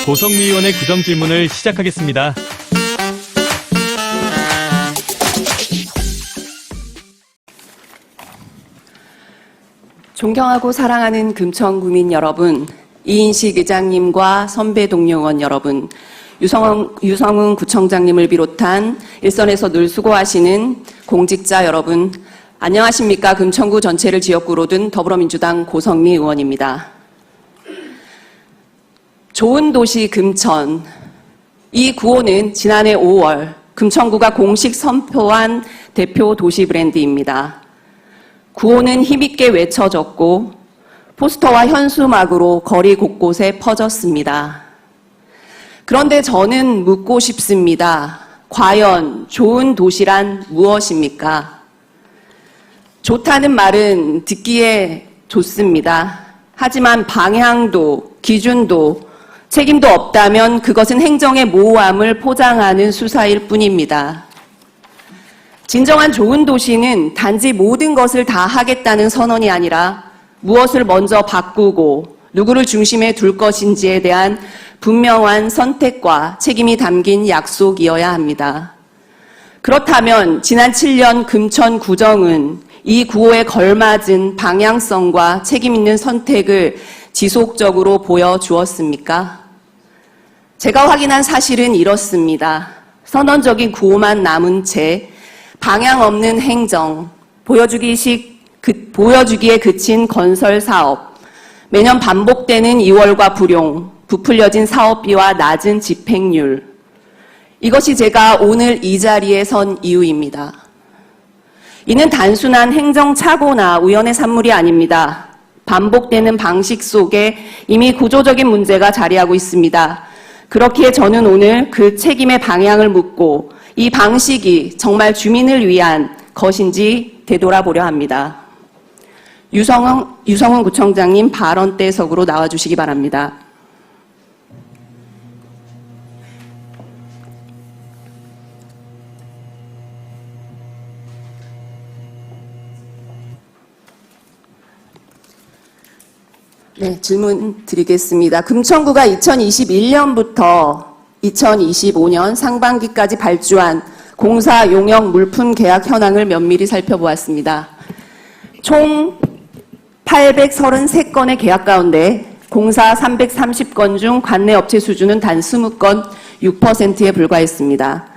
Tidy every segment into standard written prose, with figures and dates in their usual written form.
고성미 의원의 구정 질문을 시작하겠습니다. 존경하고 사랑하는 금천구민 여러분, 이인식 의장님과 선배 동료 의원 여러분, 유성훈 구청장님을 비롯한 일선에서 늘 수고하시는 공직자 여러분, 안녕하십니까. 금천구 전체를 지역구로 둔 더불어민주당 고성미 의원입니다. 좋은 도시 금천, 이 구호는 지난해 5월 금천구가 공식 선포한 대표 도시 브랜드입니다. 구호는 힘있게 외쳐졌고 포스터와 현수막으로 거리 곳곳에 퍼졌습니다. 그런데 저는 묻고 싶습니다. 과연 좋은 도시란 무엇입니까? 좋다는 말은 듣기에 좋습니다. 하지만 방향도 기준도 책임도 없다면 그것은 행정의 모호함을 포장하는 수사일 뿐입니다. 진정한 좋은 도시는 단지 모든 것을 다 하겠다는 선언이 아니라 무엇을 먼저 바꾸고 누구를 중심에 둘 것인지에 대한 분명한 선택과 책임이 담긴 약속이어야 합니다. 그렇다면 지난 7년 금천구정은 이 구호에 걸맞은 방향성과 책임 있는 선택을 지속적으로 보여주었습니까? 제가 확인한 사실은 이렇습니다. 선언적인 구호만 남은 채 방향 없는 행정, 보여주기에 그친 건설 사업, 매년 반복되는 2월과 불용, 부풀려진 사업비와 낮은 집행률. 이것이 제가 오늘 이 자리에 선 이유입니다. 이는 단순한 행정 착오나 우연의 산물이 아닙니다. 반복되는 방식 속에 이미 구조적인 문제가 자리하고 있습니다. 그렇기에 저는 오늘 그 책임의 방향을 묻고 이 방식이 정말 주민을 위한 것인지 되돌아보려 합니다. 유성훈 구청장님 발언대석으로 나와주시기 바랍니다. 네, 질문 드리겠습니다. 금천구가 2021년부터 2025년 상반기까지 발주한 공사 용역 물품 계약 현황을 면밀히 살펴보았습니다. 총 833건의 계약 가운데 공사 330건 중 관내 업체 수주는 단 20건, 6%에 불과했습니다.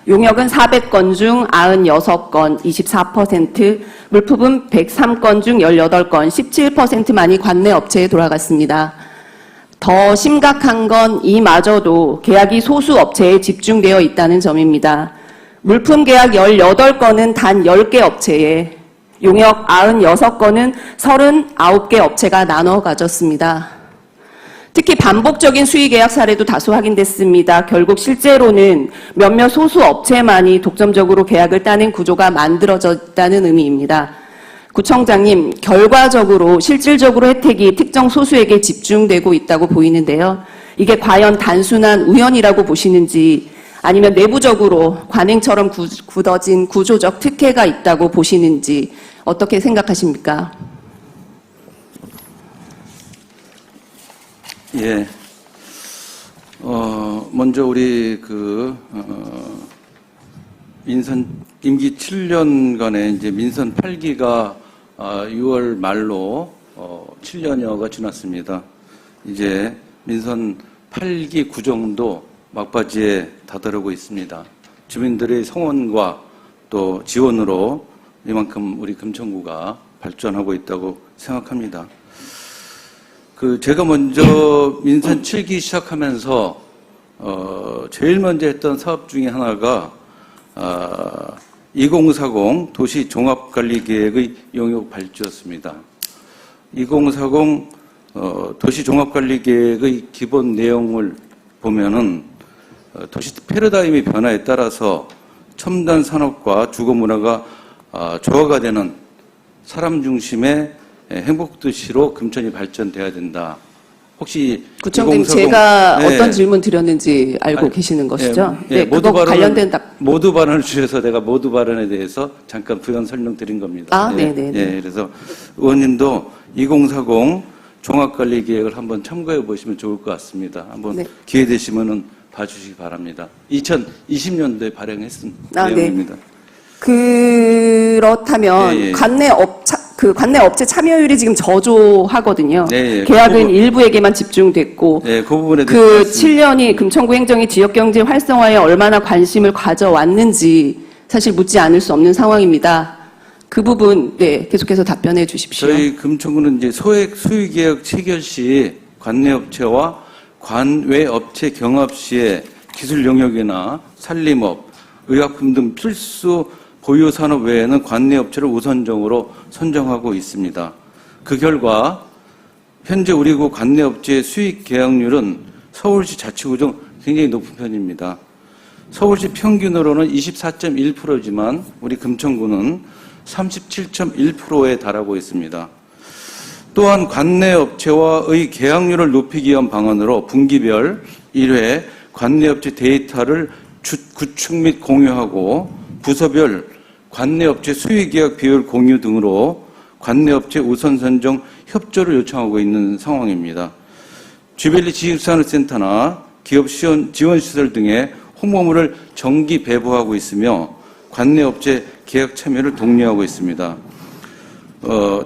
용역은 400건 중 96건, 24%, 물품은 103건 중 18건, 17%만이 관내 업체에 돌아갔습니다. 더 심각한 건 이마저도 계약이 소수 업체에 집중되어 있다는 점입니다. 물품 계약 18건은 단 10개 업체에, 용역 96건은 39개 업체가 나눠 가졌습니다. 특히 반복적인 수의 계약 사례도 다수 확인됐습니다. 결국 실제로는 몇몇 소수 업체만이 독점적으로 계약을 따낸 구조가 만들어졌다는 의미입니다. 구청장님, 결과적으로 실질적으로 혜택이 특정 소수에게 집중되고 있다고 보이는데요. 이게 과연 단순한 우연이라고 보시는지 아니면 내부적으로 관행처럼 굳어진 구조적 특혜가 있다고 보시는지 어떻게 생각하십니까? 예. 먼저 우리 민선 임기 7년간의 이제 민선 8기가 6월 말로 7년여가 지났습니다. 이제 민선 8기 구정도 막바지에 다다르고 있습니다. 주민들의 성원과 또 지원으로 이만큼 우리 금천구가 발전하고 있다고 생각합니다. 제가 먼저 민선 7기 시작하면서 제일 먼저 했던 사업 중에 하나가 2040 도시 종합관리계획의 용역 발주였습니다. 2040 도시 종합관리계획의 기본 내용을 보면은 도시 패러다임의 변화에 따라서 첨단 산업과 주거 문화가 조화가 되는 사람 중심의 행복도시로 금천이 발전돼야 된다. 혹시 구청장님 2040 제가 네. 어떤 질문 드렸는지 알고 아니, 계시는 것이죠? 예, 네, 그거 관련된 답. 모두 발언을 주셔서 내가 모두 발언에 대해서 잠깐 부연 설명드린 겁니다. 아, 예, 네네네. 예, 그래서 의원님도 2040 종합관리계획을 한번 참고해 보시면 좋을 것 같습니다. 한번 네. 기회 되시면은 봐주시기 바랍니다. 2020년도에 발행했은 아, 네. 내용입니다. 그렇다면 예, 예. 관내 업체 참여율이 지금 저조하거든요. 네, 예. 계약은 그 일부에게만 집중됐고 네, 그 부분에 그 대해서 말씀- 7년이 금천구 행정이 지역경제 활성화에 얼마나 관심을 가져왔는지 사실 묻지 않을 수 없는 상황입니다. 그 부분 네, 계속해서 답변해 주십시오. 저희 금천구는 이제 소액 수의계약 체결 시 관내업체와 관외업체 경합 시에 기술 영역이나 산림업, 의약품 등 필수 보유 산업 외에는 관내업체를 우선적으로 선정하고 있습니다. 그 결과 현재 우리 구 관내업체의 수익 계약률은 서울시 자치구 중 굉장히 높은 편입니다. 서울시 평균으로는 24.1%지만 우리 금천구는 37.1%에 달하고 있습니다. 또한 관내업체와의 계약률을 높이기 위한 방안으로 분기별 1회 관내업체 데이터를 구축 및 공유하고 부서별 관내업체 수의계약 비율 공유 등으로 관내업체 우선 선정 협조를 요청하고 있는 상황입니다. 쥐벨리 지식산업센터나 기업 지원시설 등의 홍보물을 정기 배부하고 있으며 관내업체 계약 참여를 독려하고 있습니다.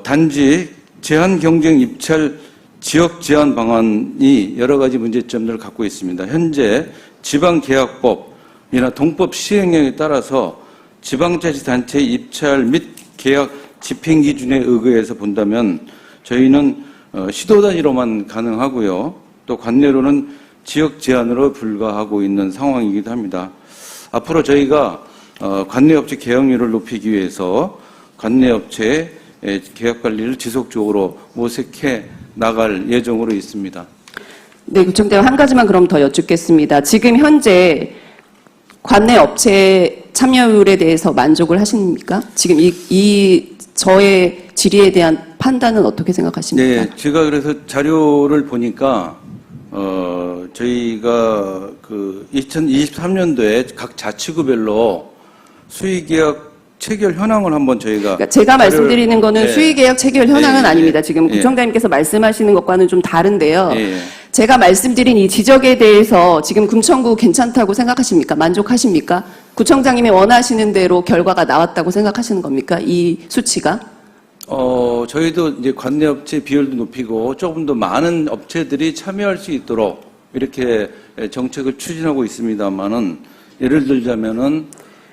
단지 제한 경쟁 입찰 지역 제한 방안이 여러 가지 문제점들을 갖고 있습니다. 현재 지방계약법이나 동법 시행령에 따라서 지방자치단체 입찰 및 계약 집행 기준에 의거해서 본다면 저희는 시도 단위로만 가능하고요. 또 관내로는 지역 제한으로 불과하고 있는 상황이기도 합니다. 앞으로 저희가 관내업체 계약률을 높이기 위해서 관내업체의 계약 관리를 지속적으로 모색해 나갈 예정으로 있습니다. 네, 구청장 한 가지만 그럼 더 여쭙겠습니다. 지금 현재 관내 업체 참여율에 대해서 만족을 하십니까? 지금 이 저의 질의에 대한 판단은 어떻게 생각하십니까? 네, 제가 그래서 자료를 보니까 저희가 그 2023년도에 각 자치구별로 수의계약 체결 현황을 한번 저희가 그러니까 제가 말씀드리는 거는 네. 수의계약 체결 현황은 예, 예, 아닙니다. 지금 예. 구청장님께서 말씀하시는 것과는 좀 다른데요. 예. 제가 말씀드린 이 지적에 대해서 지금 금천구 괜찮다고 생각하십니까? 만족하십니까? 구청장님이 원하시는 대로 결과가 나왔다고 생각하시는 겁니까? 이 수치가? 저희도 이제 관내업체 비율도 높이고 조금 더 많은 업체들이 참여할 수 있도록 이렇게 정책을 추진하고 있습니다만은 예를 들자면은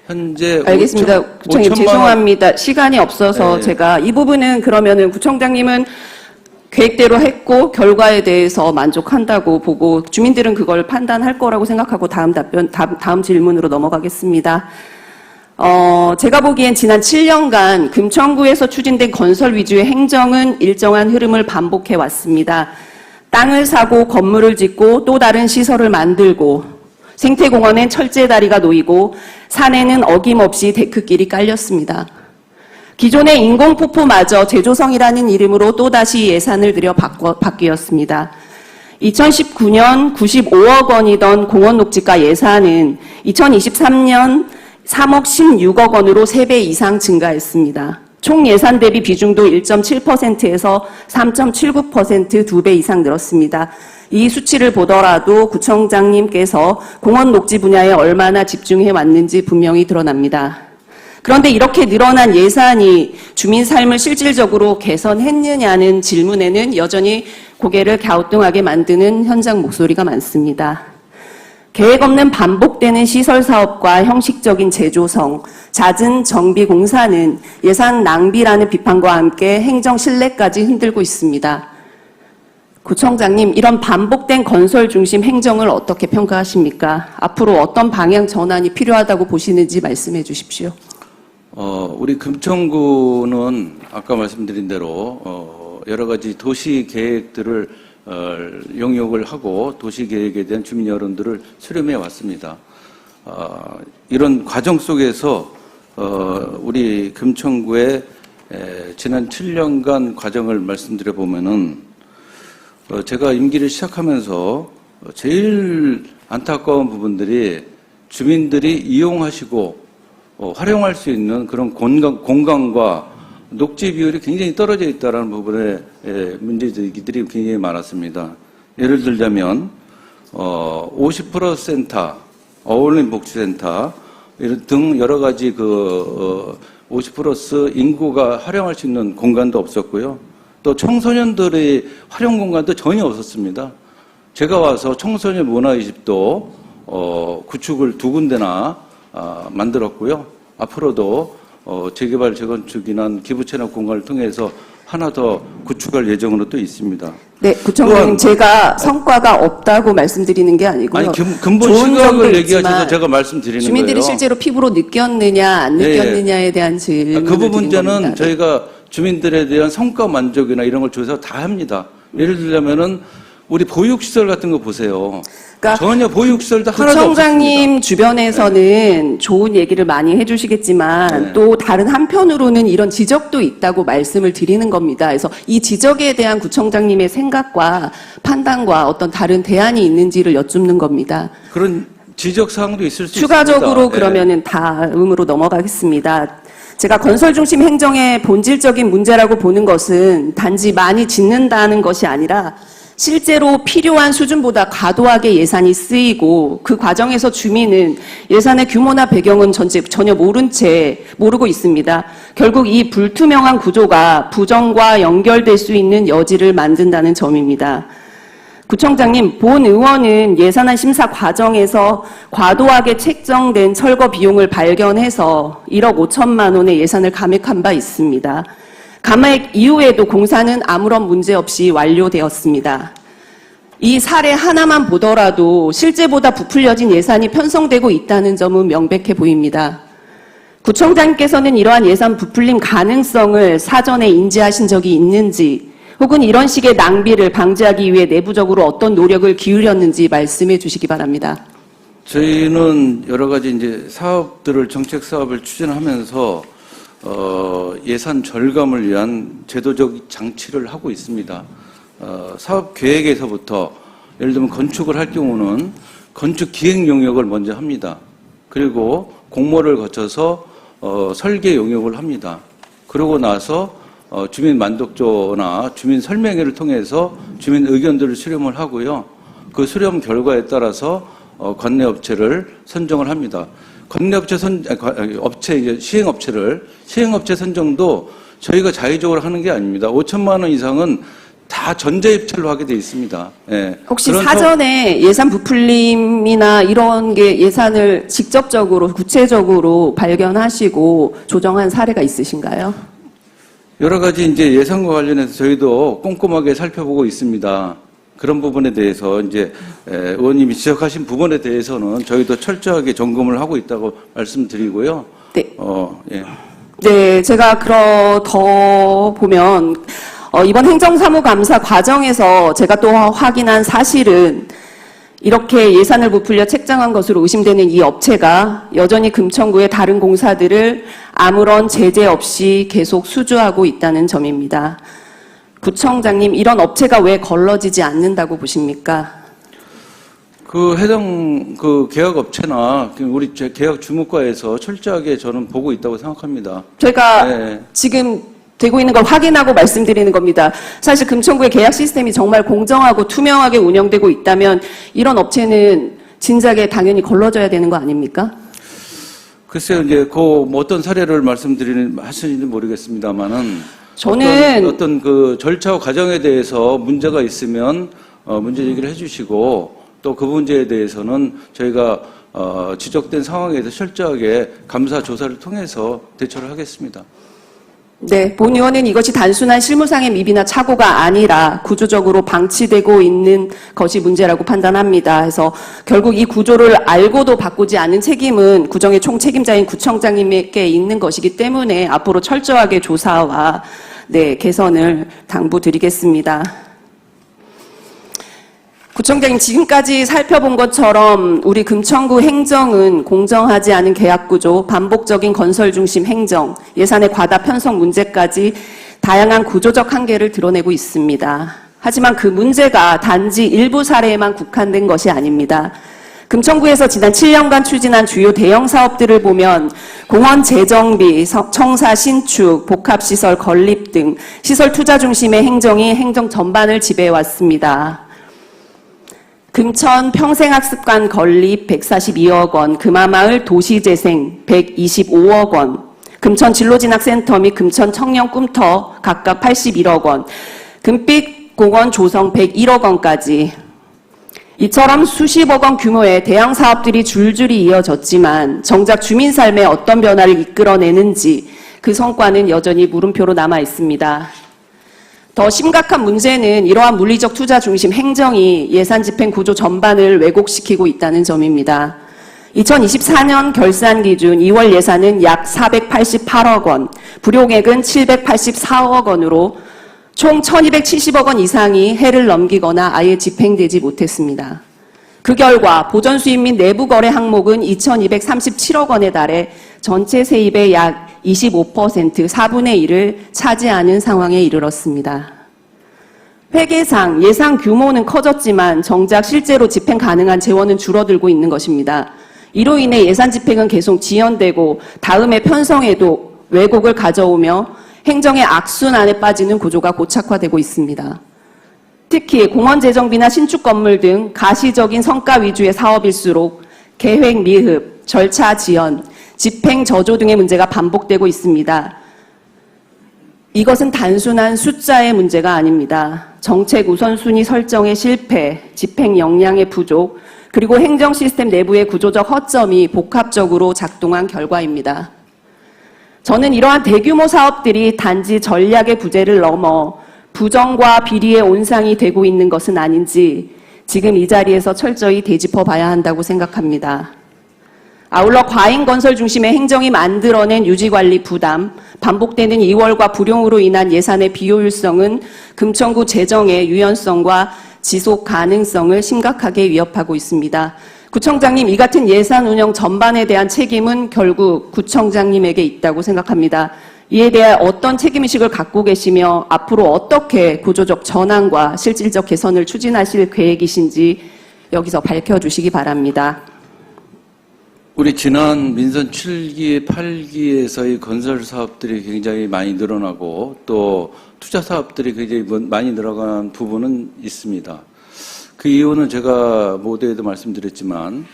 현재 알겠습니다. 구청장님 5천만 원- 죄송합니다. 시간이 없어서 네. 제가 이 부분은 그러면은 구청장님은 계획대로 했고 결과에 대해서 만족한다고 보고 주민들은 그걸 판단할 거라고 생각하고 다음 질문으로 넘어가겠습니다. 제가 보기엔 지난 7년간 금천구에서 추진된 건설 위주의 행정은 일정한 흐름을 반복해 왔습니다. 땅을 사고 건물을 짓고 또 다른 시설을 만들고 생태공원엔 철제다리가 놓이고 산에는 어김없이 데크길이 깔렸습니다. 기존의 인공폭포마저 제조성이라는 이름으로 또다시 예산을 들여 바뀌었습니다. 2019년 95억 원이던 공원 녹지가 예산은 2023년 3억 16억 원으로 3배 이상 증가했습니다. 총 예산 대비 비중도 1.7%에서 3.79% 2배 이상 늘었습니다. 이 수치를 보더라도 구청장님께서 공원 녹지 분야에 얼마나 집중해 왔는지 분명히 드러납니다. 그런데 이렇게 늘어난 예산이 주민 삶을 실질적으로 개선했느냐는 질문에는 여전히 고개를 갸우뚱하게 만드는 현장 목소리가 많습니다. 계획 없는 반복되는 시설 사업과 형식적인 제조성, 잦은 정비 공사는 예산 낭비라는 비판과 함께 행정 신뢰까지 흔들고 있습니다. 구청장님, 이런 반복된 건설 중심 행정을 어떻게 평가하십니까? 앞으로 어떤 방향 전환이 필요하다고 보시는지 말씀해 주십시오. 우리 금천구는 아까 말씀드린 대로 여러 가지 도시 계획들을 용역을 하고 도시 계획에 대한 주민 여론들을 수렴해 왔습니다. 이런 과정 속에서 우리 금천구의 지난 7년간 과정을 말씀드려 보면은 제가 임기를 시작하면서 제일 안타까운 부분들이 주민들이 이용하시고 활용할 수 있는 그런 공간과 녹지 비율이 굉장히 떨어져 있다는 부분에 문제제기들이 굉장히 많았습니다. 예를 들자면 50% 센터, 어울림 복지센터 등 여러 가지 50+ 인구가 활용할 수 있는 공간도 없었고요. 또 청소년들의 활용 공간도 전혀 없었습니다. 제가 와서 청소년 문화의식도 구축을 2군데나 만들었고요. 앞으로도 재개발, 재건축이나 기부 체납 공간을 통해서 하나 더 구축할 예정으로 또 있습니다. 네, 구청장님, 제가 성과가 없다고 말씀드리는 게 아니고요. 아니, 근본 좋은 점도 시각을 얘기하셔서 있지만 제가 말씀드리는 주민들이 거예요. 실제로 피부로 느꼈느냐 안 느꼈느냐에 대한 질문을 그 드린 문제는 겁니다. 네. 저희가 주민들에 대한 성과 만족이나 이런 걸 조사 다 합니다. 예를 들자면은 우리 보육시설 같은 거 보세요. 그러니까 전혀 보육시설도 하나도 구청장님 없었습니다. 주변에서는 좋은 얘기를 많이 해주시겠지만 네. 또 다른 한편으로는 이런 지적도 있다고 말씀을 드리는 겁니다. 그래서 이 지적에 대한 구청장님의 생각과 판단과 어떤 다른 대안이 있는지를 여쭙는 겁니다. 그런 지적사항도 있을 수 추가적으로 있습니다. 그러면은 다음으로 넘어가겠습니다. 제가 건설 중심 행정의 본질적인 문제라고 보는 것은 단지 많이 짓는다는 것이 아니라 실제로 필요한 수준보다 과도하게 예산이 쓰이고 그 과정에서 주민은 예산의 규모나 배경은 전혀 모르고 있습니다. 결국 이 불투명한 구조가 부정과 연결될 수 있는 여지를 만든다는 점입니다. 구청장님, 본 의원은 예산안 심사 과정에서 과도하게 책정된 철거 비용을 발견해서 1억 5천만 원의 예산을 감액한 바 있습니다. 감액 이후에도 공사는 아무런 문제 없이 완료되었습니다. 이 사례 하나만 보더라도 실제보다 부풀려진 예산이 편성되고 있다는 점은 명백해 보입니다. 구청장님께서는 이러한 예산 부풀림 가능성을 사전에 인지하신 적이 있는지, 혹은 이런 식의 낭비를 방지하기 위해 내부적으로 어떤 노력을 기울였는지 말씀해 주시기 바랍니다. 저희는 여러 가지 이제 사업들을, 정책 사업을 추진하면서 예산 절감을 위한 제도적 장치를 하고 있습니다. 사업 계획에서부터 예를 들면 건축을 할 경우는 건축 기획 용역을 먼저 합니다. 그리고 공모를 거쳐서 설계 용역을 합니다. 그러고 나서 주민 만족도나 주민 설명회를 통해서 주민 의견들을 수렴을 하고요. 그 수렴 결과에 따라서 관내 업체를 선정을 합니다. 관내 업체 시행업체 선정도 저희가 자의적으로 하는 게 아닙니다. 5천만 원 이상은 다 전자입찰로 하게 돼 있습니다. 예. 혹시 사전에 예산 부풀림이나 이런 게 예산을 직접적으로 구체적으로 발견하시고 조정한 사례가 있으신가요? 여러 가지 이제 예산과 관련해서 저희도 꼼꼼하게 살펴보고 있습니다. 그런 부분에 대해서 이제 의원님이 지적하신 부분에 대해서는 저희도 철저하게 점검을 하고 있다고 말씀드리고요. 네. 예. 네, 제가 더 보면 이번 행정사무감사 과정에서 제가 또 확인한 사실은 이렇게 예산을 부풀려 책정한 것으로 의심되는 이 업체가 여전히 금천구의 다른 공사들을 아무런 제재 없이 계속 수주하고 있다는 점입니다. 구청장님, 이런 업체가 왜 걸러지지 않는다고 보십니까? 해당 계약업체나 우리 계약 주무과에서 철저하게 저는 보고 있다고 생각합니다. 제가 네. 지금 되고 있는 걸 확인하고 말씀드리는 겁니다. 사실 금천구의 계약 시스템이 정말 공정하고 투명하게 운영되고 있다면 이런 업체는 진작에 당연히 걸러져야 되는 거 아닙니까? 글쎄요, 이제 어떤 사례를 하시는지 모르겠습니다만은 저는 어떤 절차와 과정에 대해서 문제가 있으면 문제 제기를 해주시고 또 그 문제에 대해서는 저희가 지적된 상황에서 철저하게 감사 조사를 통해서 대처를 하겠습니다. 네, 본 의원은 이것이 단순한 실무상의 미비나 착오가 아니라 구조적으로 방치되고 있는 것이 문제라고 판단합니다. 그래서 결국 이 구조를 알고도 바꾸지 않은 책임은 구정의 총책임자인 구청장님에게 있는 것이기 때문에 앞으로 철저하게 조사와 개선을 당부드리겠습니다. 구청장님, 지금까지 살펴본 것처럼 우리 금천구 행정은 공정하지 않은 계약구조, 반복적인 건설 중심 행정, 예산의 과다 편성 문제까지 다양한 구조적 한계를 드러내고 있습니다. 하지만 그 문제가 단지 일부 사례에만 국한된 것이 아닙니다. 금천구에서 지난 7년간 추진한 주요 대형 사업들을 보면 공원 재정비, 청사 신축, 복합시설 건립 등 시설 투자 중심의 행정이 행정 전반을 지배해왔습니다. 금천 평생학습관 건립 142억 원, 금화마을 도시재생 125억 원, 금천 진로진학센터 및 금천 청년 꿈터 각각 81억 원, 금빛 공원 조성 101억 원까지 이처럼 수십억 원 규모의 대형 사업들이 줄줄이 이어졌지만 정작 주민 삶에 어떤 변화를 이끌어내는지 그 성과는 여전히 물음표로 남아 있습니다. 더 심각한 문제는 이러한 물리적 투자 중심 행정이 예산 집행 구조 전반을 왜곡시키고 있다는 점입니다. 2024년 결산 기준 2월 예산은 약 488억 원, 불용액은 784억 원으로 총 1270억 원 이상이 해를 넘기거나 아예 집행되지 못했습니다. 그 결과 보전 수입 및 내부 거래 항목은 2237억 원에 달해 전체 세입의 약 25%, 4분의 1을 차지하는 상황에 이르렀습니다. 회계상 예산 규모는 커졌지만 정작 실제로 집행 가능한 재원은 줄어들고 있는 것입니다. 이로 인해 예산 집행은 계속 지연되고 다음해 편성에도 왜곡을 가져오며 행정의 악순환에 빠지는 구조가 고착화되고 있습니다. 특히 공원 재정비나 신축 건물 등 가시적인 성과 위주의 사업일수록 계획 미흡, 절차 지연, 집행 저조 등의 문제가 반복되고 있습니다. 이것은 단순한 숫자의 문제가 아닙니다. 정책 우선순위 설정의 실패, 집행 역량의 부족, 그리고 행정 시스템 내부의 구조적 허점이 복합적으로 작동한 결과입니다. 저는 이러한 대규모 사업들이 단지 전략의 부재를 넘어 부정과 비리의 온상이 되고 있는 것은 아닌지 지금 이 자리에서 철저히 되짚어 봐야 한다고 생각합니다. 아울러 과잉 건설 중심의 행정이 만들어낸 유지관리 부담, 반복되는 2월과 불용으로 인한 예산의 비효율성은 금천구 재정의 유연성과 지속 가능성을 심각하게 위협하고 있습니다. 구청장님, 이 같은 예산 운영 전반에 대한 책임은 결국 구청장님에게 있다고 생각합니다. 이에 대해 어떤 책임의식을 갖고 계시며 앞으로 어떻게 구조적 전환과 실질적 개선을 추진하실 계획이신지 여기서 밝혀주시기 바랍니다. 우리 지난 민선 7기, 8기에서의 건설 사업들이 굉장히 많이 늘어나고 또 투자 사업들이 굉장히 많이 늘어간 부분은 있습니다. 그 이유는 제가 모두에도 말씀드렸지만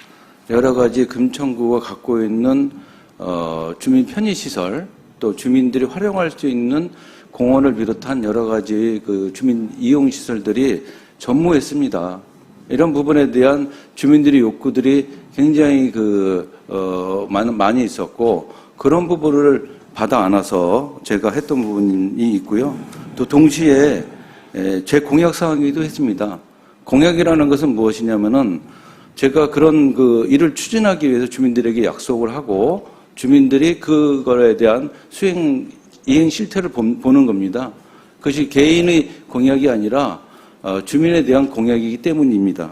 여러 가지 금천구가 갖고 있는 주민 편의시설 또 주민들이 활용할 수 있는 공원을 비롯한 여러 가지 그 주민 이용시설들이 전무했습니다. 이런 부분에 대한 주민들의 욕구들이 굉장히 많이 있었고 그런 부분을 받아 안아서 제가 했던 부분이 있고요. 또 동시에 제 공약 사항이기도 했습니다. 공약이라는 것은 무엇이냐면은 제가 그런 일을 추진하기 위해서 주민들에게 약속을 하고 주민들이 그거에 대한 이행 실태를 보는 겁니다. 그것이 개인의 공약이 아니라 주민에 대한 공약이기 때문입니다.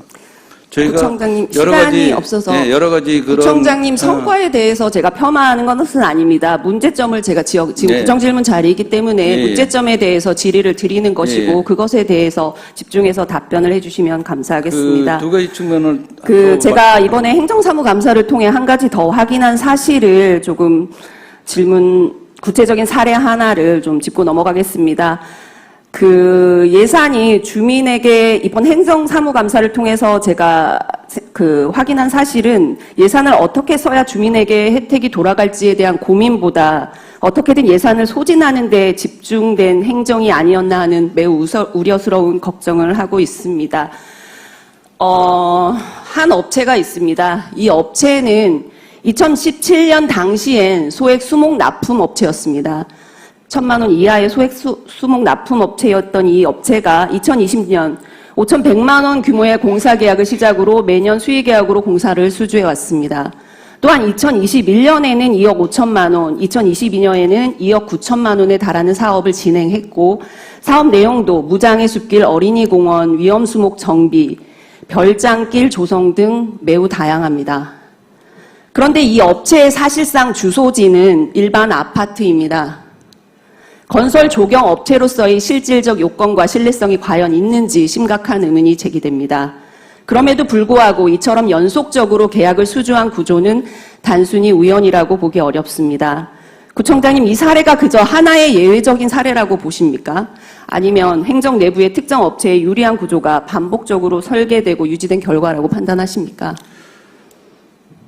저희가 구청장님, 여러 시간이 가지 없어서 여러 가지 그런 구청장님 성과에 대해서 제가 폄하하는 것은 아닙니다. 문제점을 제가 지금 구정질문 자리이기 때문에 문제점에 대해서 질의를 드리는 것이고 그것에 대해서 집중해서 답변을 해주시면 감사하겠습니다. 두 가지 측면을 제가 이번에 행정사무감사를 통해 한 가지 더 확인한 사실을 조금 구체적인 사례 하나를 좀 짚고 넘어가겠습니다. 예산이 주민에게 이번 행정사무감사를 통해서 제가 확인한 사실은 예산을 어떻게 써야 주민에게 혜택이 돌아갈지에 대한 고민보다 어떻게든 예산을 소진하는 데 집중된 행정이 아니었나 하는 매우 우려스러운 걱정을 하고 있습니다. 한 업체가 있습니다. 이 업체는 2017년 당시엔 소액 수목 납품 업체였습니다. 1,000만 원 이하의 소액 수목 납품 업체였던 이 업체가 2020년 5,100만 원 규모의 공사 계약을 시작으로 매년 수의 계약으로 공사를 수주해 왔습니다. 또한 2021년에는 2억 5천만 원, 2022년에는 2억 9천만 원에 달하는 사업을 진행했고 사업 내용도 무장의 숲길 어린이공원, 위험수목 정비, 별장길 조성 등 매우 다양합니다. 그런데 이 업체의 사실상 주소지는 일반 아파트입니다. 건설 조경 업체로서의 실질적 요건과 신뢰성이 과연 있는지 심각한 의문이 제기됩니다. 그럼에도 불구하고 이처럼 연속적으로 계약을 수주한 구조는 단순히 우연이라고 보기 어렵습니다. 구청장님, 이 사례가 그저 하나의 예외적인 사례라고 보십니까? 아니면 행정 내부의 특정 업체의 유리한 구조가 반복적으로 설계되고 유지된 결과라고 판단하십니까?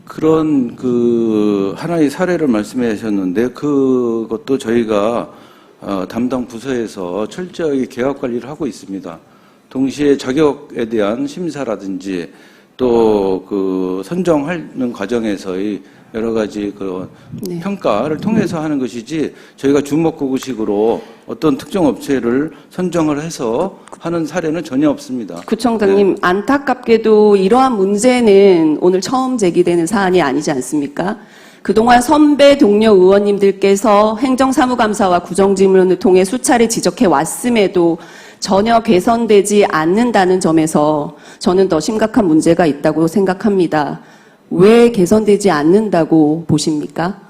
그런 하나의 사례를 말씀하셨는데 그것도 저희가 담당 부서에서 철저하게 계약 관리를 하고 있습니다. 동시에 자격에 대한 심사라든지 또 선정하는 과정에서의 여러 가지 네. 평가를 통해서 하는 것이지 저희가 주먹구구식으로 어떤 특정 업체를 선정을 해서 하는 사례는 전혀 없습니다. 구청장님, 네. 안타깝게도 이러한 문제는 오늘 처음 제기되는 사안이 아니지 않습니까? 그동안 선배 동료 의원님들께서 행정사무감사와 구정질문을 통해 수차례 지적해 왔음에도 전혀 개선되지 않는다는 점에서 저는 더 심각한 문제가 있다고 생각합니다. 왜 개선되지 않는다고 보십니까?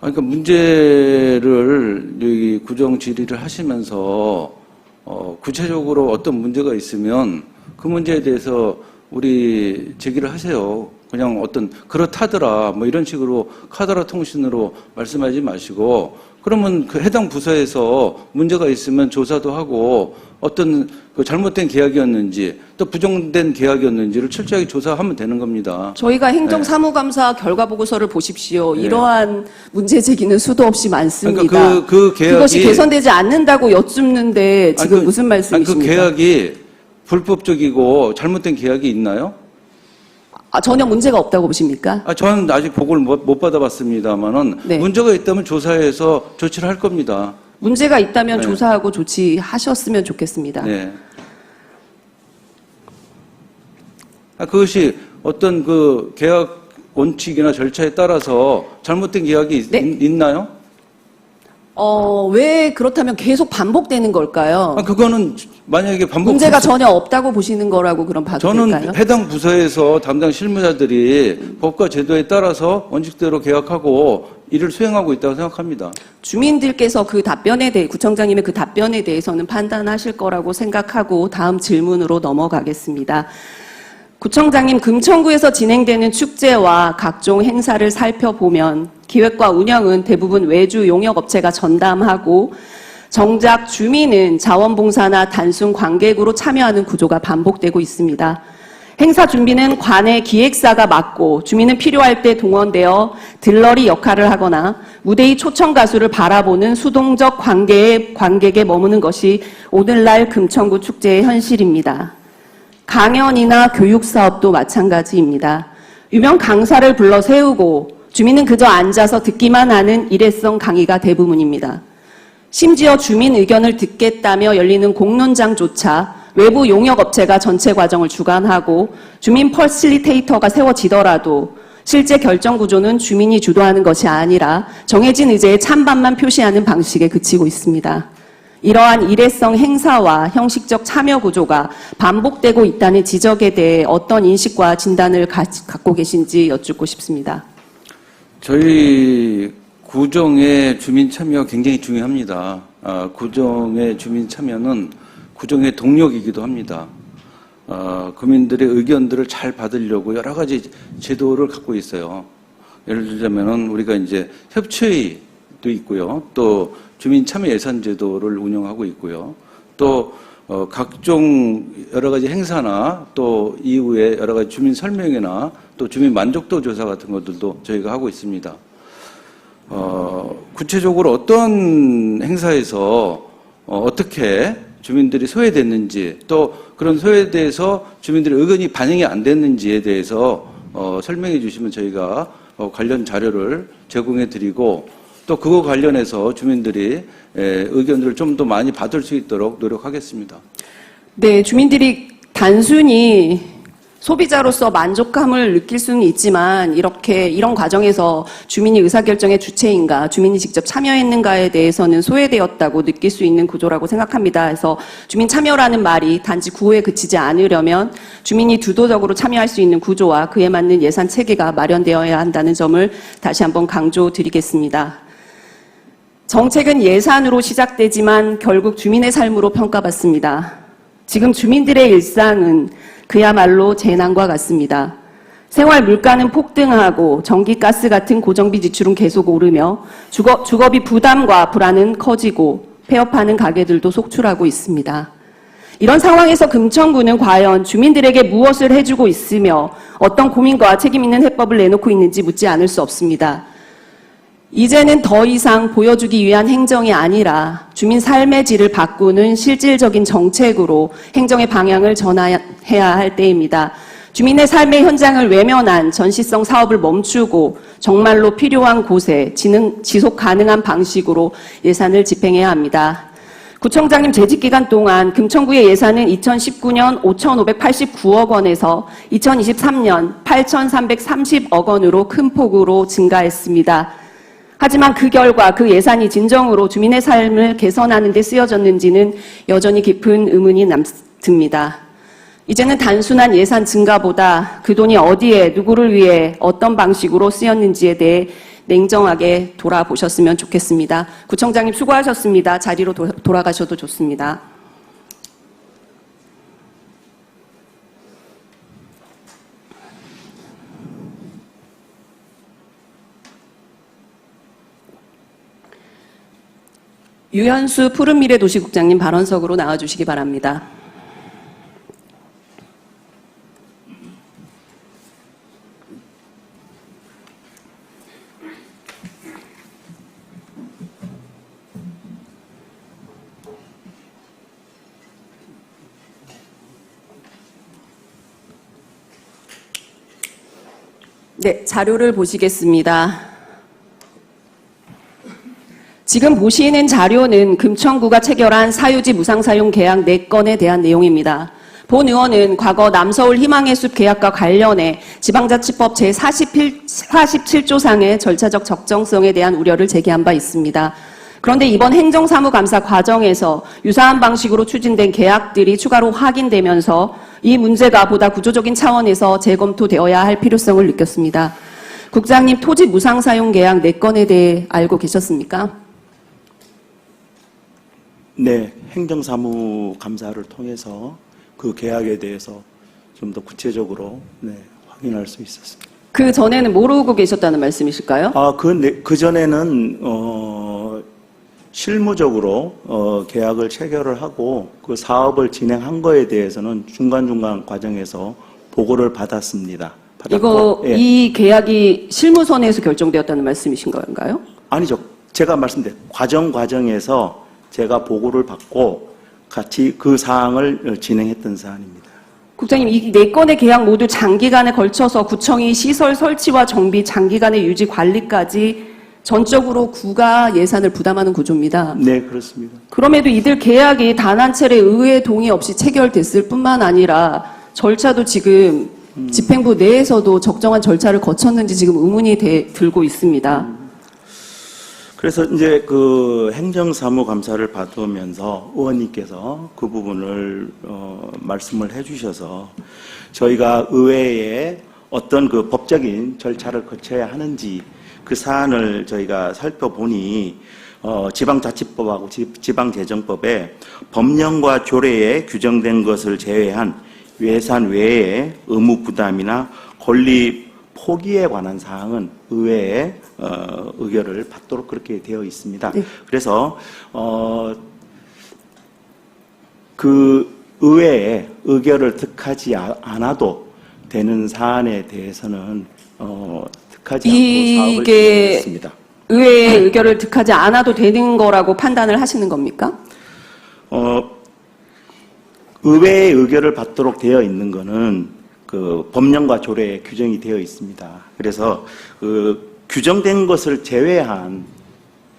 그러니까 문제를 여기 구정 질의를 하시면서 구체적으로 어떤 문제가 있으면 그 문제에 대해서 우리 제기를 하세요. 그냥 어떤 그렇다더라 뭐 이런 식으로 카더라 통신으로 말씀하지 마시고 그러면 그 해당 부서에서 문제가 있으면 조사도 하고 어떤 잘못된 계약이었는지 또 부정된 계약이었는지를 철저하게 조사하면 되는 겁니다. 저희가 행정사무감사 결과 보고서를 보십시오. 네. 이러한 문제 제기는 수도 없이 많습니다. 그러니까 그 계약이 그것이 개선되지 않는다고 여쭙는데 지금 무슨 말씀이십니까? 그 계약이 불법적이고 잘못된 계약이 있나요? 전혀 문제가 없다고 보십니까? 저는 아직 보고를 못 받아봤습니다만은 네. 문제가 있다면 조사해서 조치를 할 겁니다. 문제가 있다면 네. 조사하고 조치하셨으면 좋겠습니다. 네. 그것이 어떤 계약 원칙이나 절차에 따라서 잘못된 계약이 네. 있나요? 왜 그렇다면 계속 반복되는 걸까요? 그거는 만약에 문제가 전혀 없다고 보시는 거라고 그럼 봐도 저는 될까요? 해당 부서에서 담당 실무자들이 법과 제도에 따라서 원칙대로 계약하고 일을 수행하고 있다고 생각합니다. 주민들께서 그 답변에 대해 구청장님의 그 답변에 대해서는 판단하실 거라고 생각하고 다음 질문으로 넘어가겠습니다. 구청장님, 금천구에서 진행되는 축제와 각종 행사를 살펴보면 기획과 운영은 대부분 외주 용역업체가 전담하고 정작 주민은 자원봉사나 단순 관객으로 참여하는 구조가 반복되고 있습니다. 행사 준비는 관내 기획사가 맡고 주민은 필요할 때 동원되어 들러리 역할을 하거나 무대의 초청 가수를 바라보는 수동적 관객에 머무는 것이 오늘날 금천구 축제의 현실입니다. 강연이나 교육 사업도 마찬가지입니다. 유명 강사를 불러 세우고 주민은 그저 앉아서 듣기만 하는 일회성 강의가 대부분입니다. 심지어 주민 의견을 듣겠다며 열리는 공론장조차 외부 용역업체가 전체 과정을 주관하고 주민 퍼실리테이터가 세워지더라도 실제 결정 구조는 주민이 주도하는 것이 아니라 정해진 의제에 찬반만 표시하는 방식에 그치고 있습니다. 이러한 일회성 행사와 형식적 참여 구조가 반복되고 있다는 지적에 대해 어떤 인식과 진단을 갖고 계신지 여쭙고 싶습니다. 저희 구정의 주민 참여가 굉장히 중요합니다. 구정의 주민 참여는 구정의 동력이기도 합니다. 구민들의 의견들을 잘 받으려고 여러 가지 제도를 갖고 있어요. 예를 들자면은 우리가 이제 협치회의도 있고요. 또 주민 참여 예산 제도를 운영하고 있고요. 또 각종 여러 가지 행사나 또 이후에 여러 가지 주민 설명회나 또 주민 만족도 조사 같은 것들도 저희가 하고 있습니다. 구체적으로 어떤 행사에서 어떻게 주민들이 소외됐는지 또 그런 소외돼서 주민들의 의견이 반영이 안 됐는지에 대해서 설명해 주시면 저희가 관련 자료를 제공해 드리고 또 그거 관련해서 주민들이 의견들을 좀 더 많이 받을 수 있도록 노력하겠습니다. 네, 주민들이 단순히 소비자로서 만족감을 느낄 수는 있지만 이런 과정에서 주민이 의사결정의 주체인가, 주민이 직접 참여했는가에 대해서는 소외되었다고 느낄 수 있는 구조라고 생각합니다. 그래서 주민 참여라는 말이 단지 구호에 그치지 않으려면 주민이 주도적으로 참여할 수 있는 구조와 그에 맞는 예산 체계가 마련되어야 한다는 점을 다시 한번 강조드리겠습니다. 정책은 예산으로 시작되지만 결국 주민의 삶으로 평가받습니다. 지금 주민들의 일상은 그야말로 재난과 같습니다. 생활 물가는 폭등하고 전기, 가스 같은 고정비 지출은 계속 오르며 주거비 부담과 불안은 커지고 폐업하는 가게들도 속출하고 있습니다. 이런 상황에서 금천구는 과연 주민들에게 무엇을 해주고 있으며 어떤 고민과 책임 있는 해법을 내놓고 있는지 묻지 않을 수 없습니다. 이제는 더 이상 보여주기 위한 행정이 아니라 주민 삶의 질을 바꾸는 실질적인 정책으로 행정의 방향을 전해야 할 때입니다. 주민의 삶의 현장을 외면한 전시성 사업을 멈추고 정말로 필요한 곳에 지속 가능한 방식으로 예산을 집행해야 합니다. 구청장님 재직 기간 동안 금천구의 예산은 2019년 5,589억 원에서 2023년 8,330억 원으로 큰 폭으로 증가했습니다. 하지만 그 결과 그 예산이 진정으로 주민의 삶을 개선하는 데 쓰여졌는지는 여전히 깊은 의문이 듭니다. 이제는 단순한 예산 증가보다 그 돈이 어디에 누구를 위해 어떤 방식으로 쓰였는지에 대해 냉정하게 돌아보셨으면 좋겠습니다. 구청장님 수고하셨습니다. 자리로 돌아가셔도 좋습니다. 유현수 푸른미래도시국장님 발언석으로 나와주시기 바랍니다. 네, 자료를 보시겠습니다. 지금 보시는 자료는 금천구가 체결한 사유지 무상사용 계약 4건에 대한 내용입니다. 본 의원은 과거 남서울 희망의 숲 계약과 관련해 지방자치법 제47조상의 절차적 적정성에 대한 우려를 제기한 바 있습니다. 그런데 이번 행정사무감사 과정에서 유사한 방식으로 추진된 계약들이 추가로 확인되면서 이 문제가 보다 구조적인 차원에서 재검토되어야 할 필요성을 느꼈습니다. 국장님, 토지 무상사용 계약 4건에 대해 알고 계셨습니까? 네, 행정사무감사를 통해서 그 계약에 대해서 좀 더 구체적으로 확인할 수 있었습니다. 그 전에는 모르고 계셨다는 말씀이실까요? 그 전에는 실무적으로 계약을 체결을 하고 그 사업을 진행한 거에 대해서는 중간중간 과정에서 보고를 받았습니다. 이거 예. 이 계약이 실무선에서 결정되었다는 말씀이신 건가요? 아니죠. 제가 말씀드린 과정에서 제가 보고를 받고 같이 그 사항을 진행했던 사안입니다. 국장님, 이 4건의 계약 모두 장기간에 걸쳐서 구청이 시설 설치와 정비, 장기간의 유지 관리까지 전적으로 구가 예산을 부담하는 구조입니다. 네, 그렇습니다. 그럼에도 이들 계약이 단 한 차례 의회 동의 없이 체결됐을 뿐만 아니라 절차도 지금 집행부 내에서도 적정한 절차를 거쳤는지 지금 의문이 들고 있습니다. 그래서 이제 그 행정사무감사를 받으면서 의원님께서 그 부분을 말씀을 해주셔서 저희가 의회에 어떤 그 법적인 절차를 거쳐야 하는지 그 사안을 저희가 살펴보니 지방자치법하고 지방재정법에 법령과 조례에 규정된 것을 제외한 예산 외의 의무 부담이나 권리 포기에 관한 사항은 의회에 의결을 받도록 그렇게 되어 있습니다. 네. 그래서 그 의회에 의결을 득하지 않아도 되는 사안에 대해서는 득하지 않고 사업을 진행했습니다. 의회의 의결을 득하지 않아도 되는 거라고 판단을 하시는 겁니까? 의회의 의결을 받도록 되어 있는 것은 그 법령과 조례에 규정이 되어 있습니다. 그래서 그 규정된 것을 제외한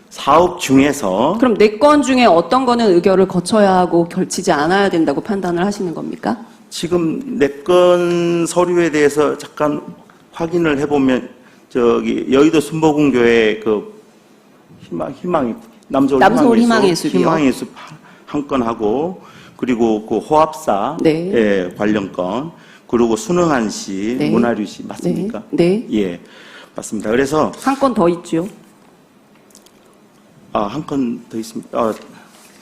사업 중에서 그럼 4건 중에 어떤 거는 의결을 거쳐야 하고 걸치지 않아야 된다고 판단을 하시는 겁니까? 지금 4건 서류에 대해서 잠깐 확인을 해보면 저기 여의도 순복음교회 그 남서울 희망의 숲이요. 희망의 숲 한 건하고 그리고 그 호합사 네. 관련 건 그리고 순응한 씨, 네. 문하류 씨 맞습니까? 네. 예, 맞습니다. 그래서 한 건 더 있죠. 한 건 더 있습니다.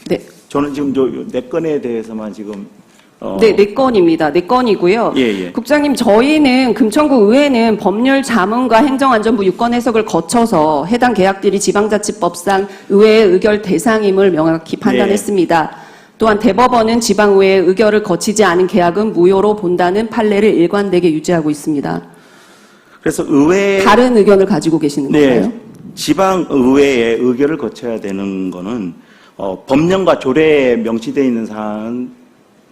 네. 저는 지금 네 건에 대해서만 지금 네, 네 건입니다. 네 건이고요. 예, 예. 국장님, 저희는 금천구 의회는 법률 자문과 행정안전부 유권 해석을 거쳐서 해당 계약들이 지방자치법상 의회의 의결 대상임을 명확히 판단했습니다. 또한 대법원은 지방의회의 의결을 거치지 않은 계약은 무효로 본다는 판례를 일관되게 유지하고 있습니다. 그래서 의회 다른 의견을 가지고 계시는 건가요? 네, 지방 의회의 의결을 거쳐야 되는 거는 법령과 조례에 명시되어 있는 사항은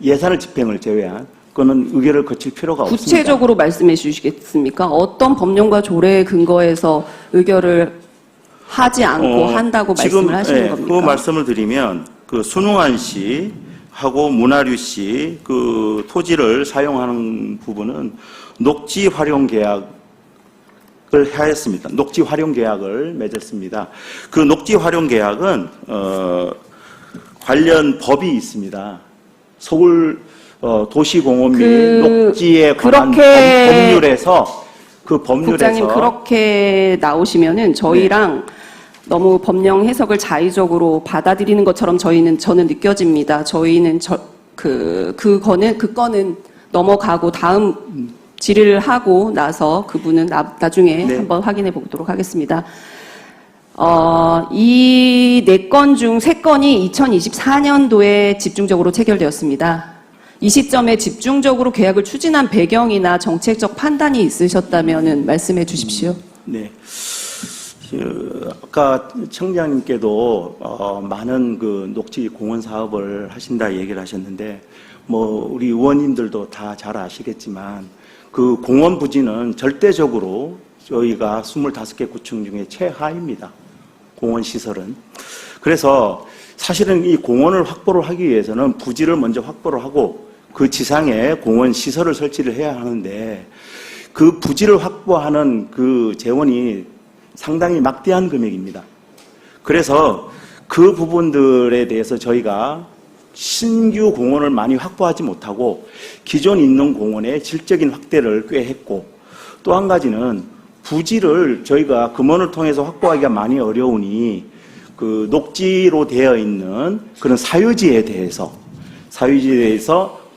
예산을 집행을 제외한 그거는 의결을 거칠 필요가 없습니다. 구체적으로 말씀해 주시겠습니까? 어떤 법령과 조례에 근거해서 의결을 하지 않고 한다고 말씀을 하시는 겁니까? 그 말씀을 드리면 그 순웅한 씨하고 문하류 씨 그 토지를 사용하는 부분은 녹지 활용 계약을 하였습니다. 녹지 활용 계약을 맺었습니다. 그 녹지 활용 계약은 관련 법이 있습니다. 서울 도시공원 및 녹지에 관한 법률에서 그 법률에서 국장님 그렇게 나오시면은 저희랑 너무 법령 해석을 자의적으로 받아들이는 것처럼 저는 느껴집니다. 저희는 그 건은 넘어가고 다음 질의를 하고 나서 그분은 나중에 네. 한번 확인해 보도록 하겠습니다. 이 4건 중 3건이 2024년도에 집중적으로 체결되었습니다. 이 시점에 집중적으로 계약을 추진한 배경이나 정책적 판단이 있으셨다면 말씀해 주십시오. 네. 아까 청장님께도 많은 그 녹지 공원 사업을 하신다 얘기를 하셨는데 우리 의원님들도 다 잘 아시겠지만 그 공원 부지는 절대적으로 저희가 25개 구청 중에 최하입니다. 공원 시설은. 그래서 사실은 이 공원을 확보를 하기 위해서는 부지를 먼저 확보를 하고 그 지상에 공원 시설을 설치를 해야 하는데 그 부지를 확보하는 그 재원이 상당히 막대한 금액입니다. 그래서 그 부분들에 대해서 저희가 신규 공원을 많이 확보하지 못하고 기존 있는 공원의 질적인 확대를 꽤 했고 또 한 가지는 부지를 저희가 금원을 통해서 확보하기가 많이 어려우니 그 녹지로 되어 있는 그런 사유지에 대해서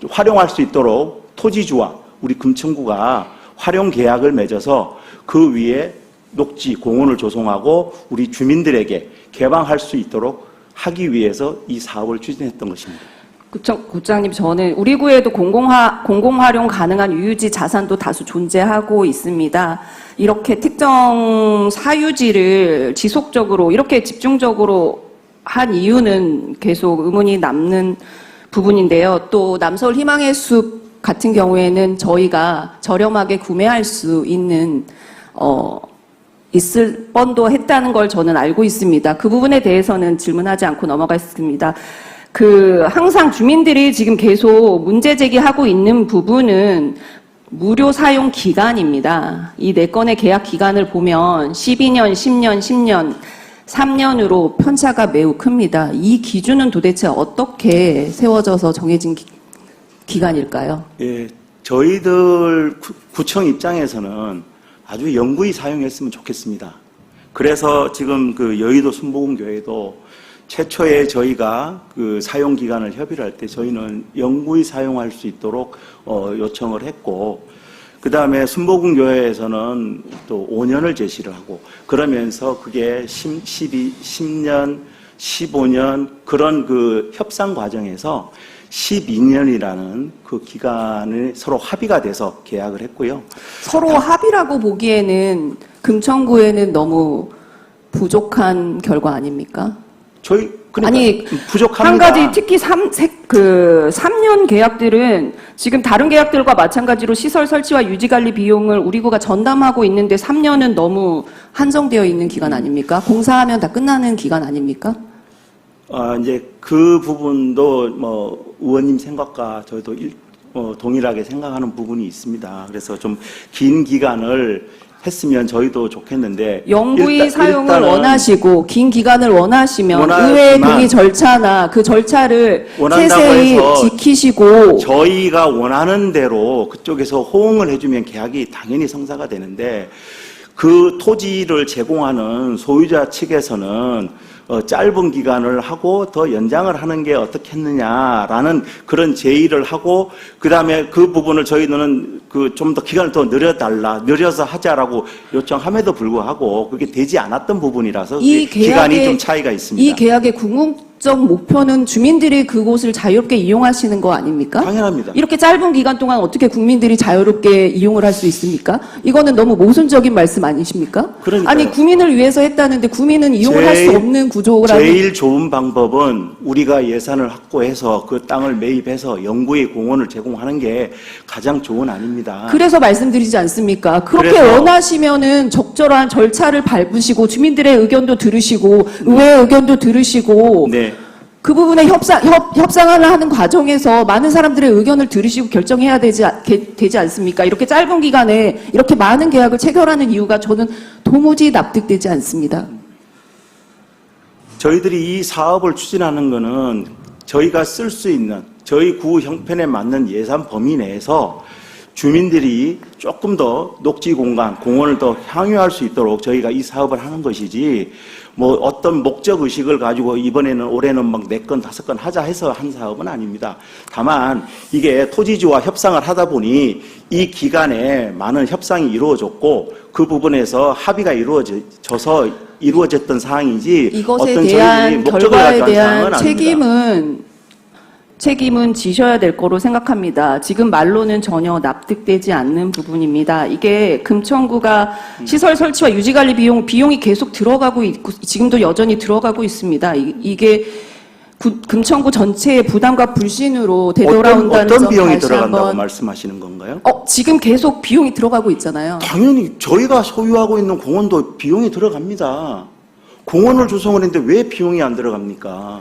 활용할 수 있도록 토지주와 우리 금천구가 활용 계약을 맺어서 그 위에 녹지 공원을 조성하고 우리 주민들에게 개방할 수 있도록 하기 위해서 이 사업을 추진했던 것입니다. 국장님, 저는 우리 구에도 공공활용 가능한 유유지 자산도 다수 존재하고 있습니다. 이렇게 특정 사유지를 지속적으로 이렇게 집중적으로 한 이유는 계속 의문이 남는 부분인데요. 또 남서울 희망의 숲 같은 경우에는 저희가 저렴하게 구매할 수 있는 있을 뻔도 했다는 걸 저는 알고 있습니다. 그 부분에 대해서는 질문하지 않고 넘어가겠습니다. 항상 주민들이 지금 계속 문제 제기하고 있는 부분은 무료 사용 기간입니다. 이 4건의 계약 기간을 보면 12년, 10년, 10년, 3년으로 편차가 매우 큽니다. 이 기준은 도대체 어떻게 세워져서 정해진 기간일까요? 예, 저희들 구청 입장에서는 아주 영구히 사용했으면 좋겠습니다. 그래서 지금 그 여의도 순복음교회도 최초에 저희가 그 사용 기간을 협의를 할 때 저희는 영구히 사용할 수 있도록 요청을 했고, 그 다음에 순복음교회에서는 또 5년을 제시를 하고, 그러면서 그게 10년, 15년 그런 그 협상 과정에서 12년이라는 그 기간을 서로 합의가 돼서 계약을 했고요. 서로 합의라고 보기에는 금천구에는 너무 부족한 결과 아닙니까? 아니, 부족합니다. 한 가지 특히 3년 계약들은 지금 다른 계약들과 마찬가지로 시설 설치와 유지 관리 비용을 우리 구가 전담하고 있는데 3년은 너무 한정되어 있는 기간 아닙니까? 공사하면 다 끝나는 기간 아닙니까? 이제 그 부분도 의원님 생각과 저희도 동일하게 생각하는 부분이 있습니다. 그래서 좀 긴 기간을 했으면 저희도 좋겠는데 영구히 사용을 원하시고 긴 기간을 원하시면 의회 동의 절차나 그 절차를 세세히 지키시고 저희가 원하는 대로 그쪽에서 호응을 해주면 계약이 당연히 성사가 되는데 그 토지를 제공하는 소유자 측에서는 짧은 기간을 하고 더 연장을 하는 게 어떻겠느냐라는 그런 제의를 하고, 그 다음에 그 부분을 저희는 좀 더 기간을 더 늘려서 하자라고 요청함에도 불구하고 그게 되지 않았던 부분이라서 기간이 좀 차이가 있습니다. 이 계약의 궁극적 목표는 주민들이 그곳을 자유롭게 이용하시는 거 아닙니까? 당연합니다. 이렇게 짧은 기간 동안 어떻게 국민들이 자유롭게 이용을 할 수 있습니까? 이거는 너무 모순적인 말씀 아니십니까? 그러니까요. 아니, 국민을 위해서 했다는데 국민은 이용을 할 수 없는 구조라는. 제일 좋은 방법은 우리가 예산을 확보해서 그 땅을 매입해서 영구의 공원을 제공하는 게 가장 좋은 아닙니다. 그래서 말씀드리지 않습니까? 그렇게 그래서- 원하시면은 적절한 절차를 밟으시고 주민들의 의견도 들으시고 의회의 의견도 들으시고 네. 그 부분에 협상을 하는 과정에서 많은 사람들의 의견을 들으시고 결정해야 되지 않습니까? 이렇게 짧은 기간에 이렇게 많은 계약을 체결하는 이유가 저는 도무지 납득되지 않습니다. 저희들이 이 사업을 추진하는 거는 저희가 쓸 수 있는 저희 구 형편에 맞는 예산 범위 내에서 주민들이 조금 더 녹지 공간, 공원을 더 향유할 수 있도록 저희가 이 사업을 하는 것이지, 뭐 어떤 목적 의식을 가지고 이번에는 올해는 막 4건, 5건 하자 해서 한 사업은 아닙니다. 다만 이게 토지주와 협상을 하다 보니 이 기간에 많은 협상이 이루어졌고 그 부분에서 합의가 이루어져서 이루어졌던 사항이지 이것에 어떤 대한 저희들이 목적을 결과에 가지고 한 대한 사항은 아닙니다. 책임은 지셔야 될 거로 생각합니다. 지금 말로는 전혀 납득되지 않는 부분입니다. 이게 금천구가 시설 설치와 유지 관리 비용이 계속 들어가고 있고 지금도 여전히 들어가고 있습니다. 이게 금천구 전체의 부담과 불신으로 되돌아온다는 어떤 점 비용이 다시 들어간다고 한번. 말씀하시는 건가요? 지금 계속 비용이 들어가고 있잖아요. 당연히 저희가 소유하고 있는 공원도 비용이 들어갑니다. 공원을 조성을 했는데 왜 비용이 안 들어갑니까?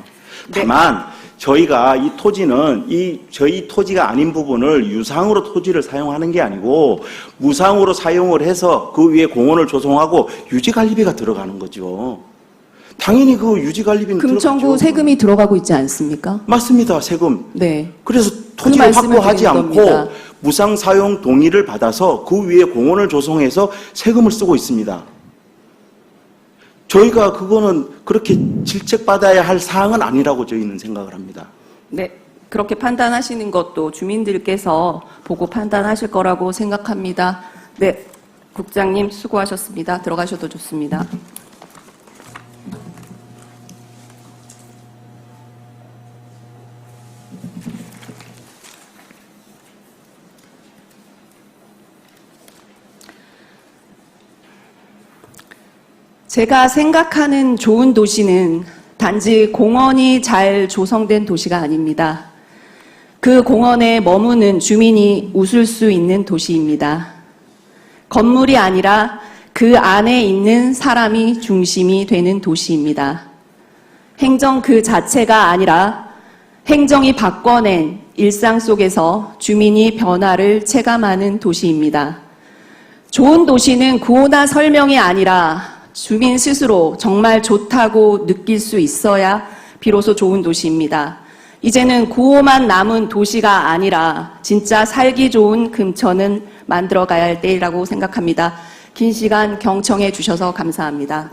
다만 저희가 이 토지는 저희 토지가 아닌 부분을 유상으로 토지를 사용하는 게 아니고 무상으로 사용을 해서 그 위에 공원을 조성하고 유지관리비가 들어가는 거죠. 당연히 그 유지관리비는 금천구 들어가죠. 세금이 들어가고 있지 않습니까? 맞습니다. 세금. 네. 그래서 그 토지를 말씀을 확보하지 드리는 않고 겁니다. 무상 사용 동의를 받아서 그 위에 공원을 조성해서 세금을 쓰고 있습니다. 저희가 그거는 그렇게 질책받아야 할 사항은 아니라고 저희는 생각을 합니다. 네. 그렇게 판단하시는 것도 주민들께서 보고 판단하실 거라고 생각합니다. 네. 국장님 수고하셨습니다. 들어가셔도 좋습니다. 제가 생각하는 좋은 도시는 단지 공원이 잘 조성된 도시가 아닙니다. 그 공원에 머무는 주민이 웃을 수 있는 도시입니다. 건물이 아니라 그 안에 있는 사람이 중심이 되는 도시입니다. 행정 그 자체가 아니라 행정이 바꿔낸 일상 속에서 주민이 변화를 체감하는 도시입니다. 좋은 도시는 구호나 설명이 아니라 주민 스스로 정말 좋다고 느낄 수 있어야 비로소 좋은 도시입니다. 이제는 구호만 남은 도시가 아니라 진짜 살기 좋은 금천은 만들어가야 할 때라고 생각합니다. 긴 시간 경청해 주셔서 감사합니다.